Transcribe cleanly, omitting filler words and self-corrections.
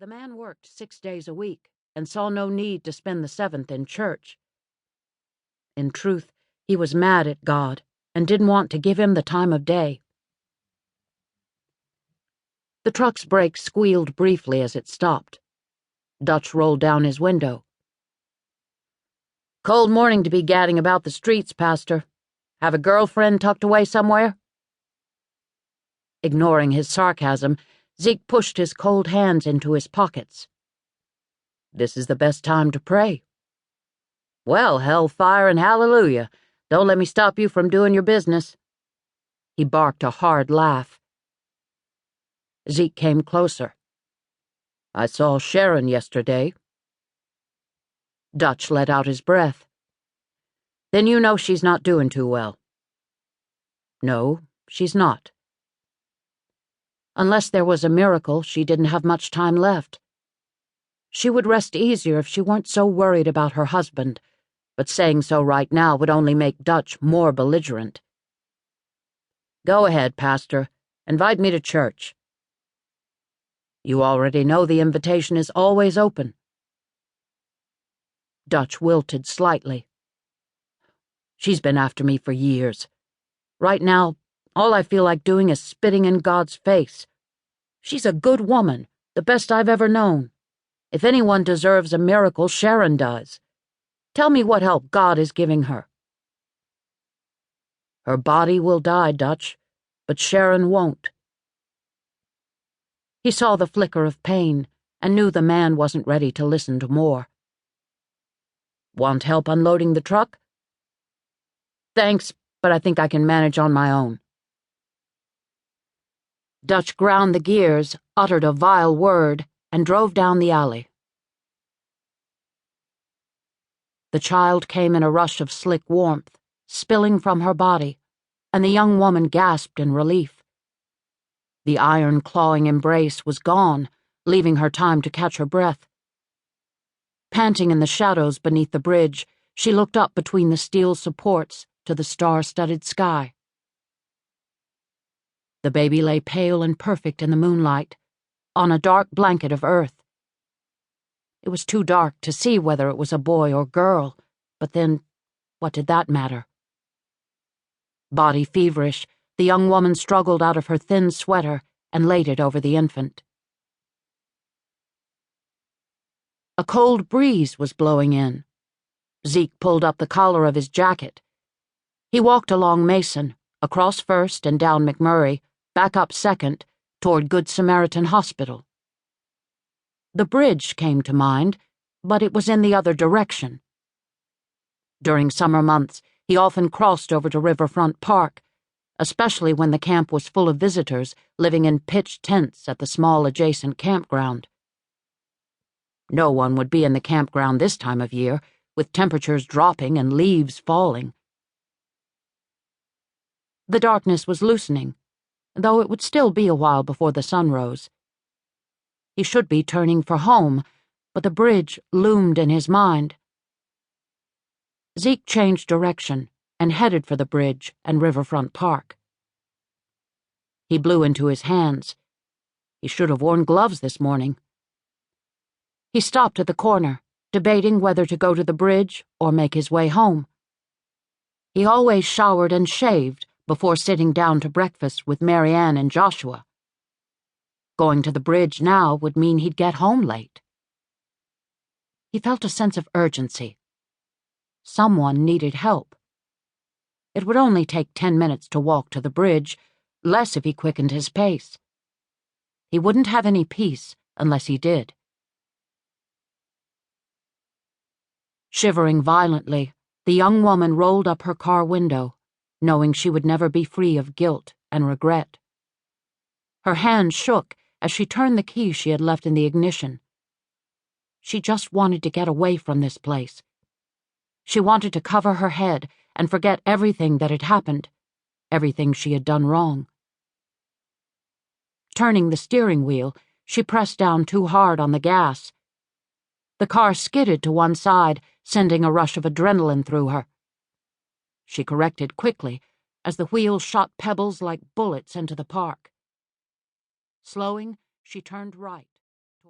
The man worked 6 days a week and saw no need to spend the seventh in church. In truth, he was mad at God and didn't want to give him the time of day. The truck's brakes squealed briefly as it stopped. Dutch rolled down his window. "Cold morning to be gadding about the streets, Pastor. Have a girlfriend tucked away somewhere?" Ignoring his sarcasm, Zeke pushed his cold hands into his pockets. "This is the best time to pray." "Well, hellfire and hallelujah. Don't let me stop you from doing your business." He barked a hard laugh. Zeke came closer. "I saw Sharon yesterday." Dutch let out his breath. "Then you know she's not doing too well." "No, she's not." Unless there was a miracle, she didn't have much time left. She would rest easier if she weren't so worried about her husband, but saying so right now would only make Dutch more belligerent. "Go ahead, Pastor. Invite me to church." "You already know the invitation is always open." Dutch wilted slightly. "She's been after me for years. Right now, all I feel like doing is spitting in God's face. She's a good woman, the best I've ever known. If anyone deserves a miracle, Sharon does. Tell me what help God is giving her." "Her body will die, Dutch, but Sharon won't." He saw the flicker of pain and knew the man wasn't ready to listen to more. "Want help unloading the truck?" "Thanks, but I think I can manage on my own." Dutch ground the gears, uttered a vile word, and drove down the alley. The child came in a rush of slick warmth, spilling from her body, and the young woman gasped in relief. The iron-clawing embrace was gone, leaving her time to catch her breath. Panting in the shadows beneath the bridge, she looked up between the steel supports to the star-studded sky. The baby lay pale and perfect in the moonlight, on a dark blanket of earth. It was too dark to see whether it was a boy or girl, but then, what did that matter? Body feverish, the young woman struggled out of her thin sweater and laid it over the infant. A cold breeze was blowing in. Zeke pulled up the collar of his jacket. He walked along Mason, across First and down McMurray, back up Second, toward Good Samaritan Hospital. The bridge came to mind, but it was in the other direction. During summer months, he often crossed over to Riverfront Park, especially when the camp was full of visitors living in pitched tents at the small adjacent campground. No one would be in the campground this time of year, with temperatures dropping and leaves falling. The darkness was loosening, though it would still be a while before the sun rose. He should be turning for home, but the bridge loomed in his mind. Zeke changed direction and headed for the bridge and Riverfront Park. He blew into his hands. He should have worn gloves this morning. He stopped at the corner, debating whether to go to the bridge or make his way home. He always showered and shaved before sitting down to breakfast with Mary Ann and Joshua. Going to the bridge now would mean he'd get home late. He felt a sense of urgency. Someone needed help. It would only take 10 minutes to walk to the bridge, less if he quickened his pace. He wouldn't have any peace unless he did. Shivering violently, the young woman rolled up her car window, knowing she would never be free of guilt and regret. Her hand shook as she turned the key she had left in the ignition. She just wanted to get away from this place. She wanted to cover her head and forget everything that had happened, everything she had done wrong. Turning the steering wheel, she pressed down too hard on the gas. The car skidded to one side, sending a rush of adrenaline through her. She corrected quickly as the wheels shot pebbles like bullets into the park. Slowing, she turned right.